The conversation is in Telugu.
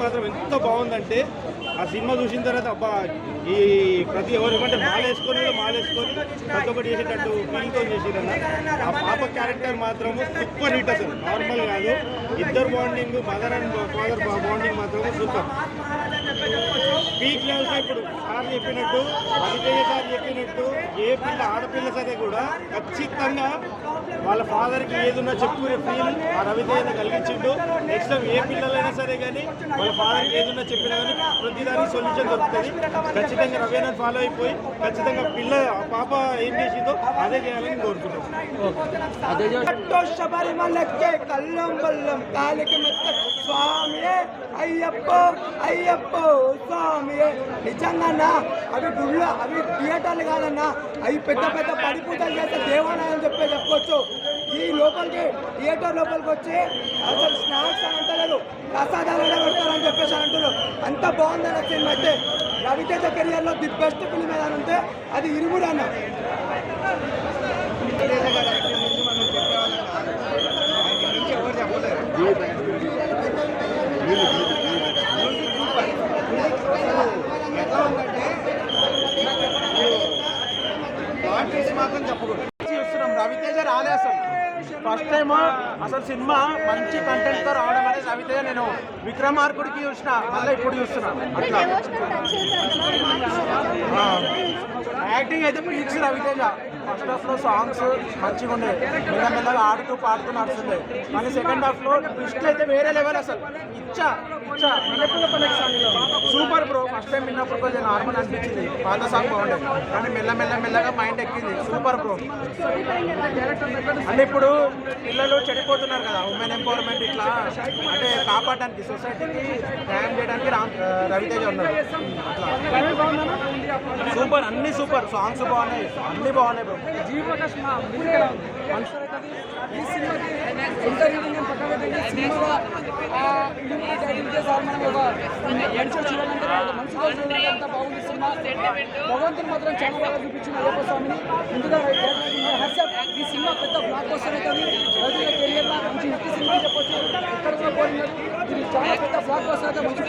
మాత్రం ఎంత బాగుందంటే ఆ సినిమా చూసిన తర్వాత అబ్బా ఈ ప్రతి ఎవరికంటే మాలేసుకొని ప్రతి ఒక్కటి చేసేటట్టు ఫీల్తో చేసేదన్న ఆ పాప క్యారెక్టర్ మాత్రము సూపర్ హిట్ అసలు నార్మల్ కాదు. ఇద్దరు bonding mother and father bonding మాత్రము సూపర్ పీక్ లెవెల్స్. ఇప్పుడు సార్ చెప్పినట్టు రవితేజ సార్ చెప్పినట్టు ఏ పిల్ల ఆడపిల్ల సరే కూడా ఖచ్చితంగా వాళ్ళ ఫాదర్కి ఏదున్నా చెప్పుకునే ఫీల్ ఆ రవితేజ కలిగించిండు. నెక్స్ట్ టైం ఏ పిల్లలైనా సరే కానీ వాళ్ళ ఫాదర్కి ఏదున్నా చెప్పినా కానీ ప్రతిదానికి సొల్యూషన్ దొరుకుతుంది. ఖచ్చితంగా రవిని ఫాలో అయిపోయి ఖచ్చితంగా పాప ఏం చేసిందో అదే చేయాలని కోరుకుంటాం. శబరిమలకే కల్లం బల్లం కాలికి మెత్త స్వామియే అయ్యప్పో అయ్యప్పో స్వామియే. నిజంగా అవి గుళ్ళు అవి థియేటర్లు కాదన్నా, అవి పెద్ద పెద్ద పడిపూజలు చేస్తే దేవాలయం చెప్పొచ్చు. ఈ లోపలికి థియేటర్ లోపలికి వచ్చి అసలు స్నాక్స్ అని అంటలేదు, ప్రసాదాలు పెడతారని చెప్పేసి అంటున్నారు. అంత బాగుందన్న సినిమా అయితే. రవితేజ కెరియర్లో ది బెస్ట్ ఫిల్మ్ ఏదైనా ఉంటే అది ఇరుముడు అన్న. చూస్తున్నాం రవితేజ రాలే అసలు ఫస్ట్ టైం అసలు సినిమా మంచి కంటెంట్ తో రావడం అనేది రవితేజ. నేను విక్రమార్కుడికి చూసిన, మళ్ళీ ఇప్పుడు చూస్తున్నా. అట్లా యాక్టింగ్ అయితే పీక్స్ రవితేజ. ఫస్ట్ హాఫ్ లో సాంగ్స్ మంచిగా ఉండే, మెల్లమెల్లగా ఆడుతూ పాడుతూ నడుస్తుండే. కానీ సెకండ్ హాఫ్ లో ట్విస్ట్ అయితే వేరే లెవెల్ అసలు. ఇచ్చా సూపర్ బ్రో. ఫస్ట్ టైం విన్నప్పుడు కొంచెం నార్మల్ అనిపించింది, పాత సాంగ్ బాగుండేది. కానీ మెల్లమెల్లగా మైండ్ ఎక్కింది. Super bro. అంటే ఇప్పుడు పిల్లలు చెడిపోతున్నారు కదా, ఉమెన్ ఎంపవర్మెంట్ ఇట్లా అంటే కాపాడడానికి, సొసైటీకి న్యాయం చేయడానికి రవితేజ ఉన్నాడు. అట్లా సూపర్, అన్ని సూపర్. సాంగ్స్ బాగున్నాయి, అన్ని బాగున్నాయి బ్రో. భగవంతుని మాత్రం చాలా బాగా చూపించిన అయ్యప్ప స్వామిని. ముందుగా ఈ సినిమా పెద్ద బ్లాక్ బస్టర్ అవుతుంది. రవితేజ కెరియర్లో మంచి హిట్ సినిమా చెప్పొచ్చు. ఇక్కడ కూడా ఇది చాలా పెద్ద బ్లాక్ బస్టర్ అయితే మంచి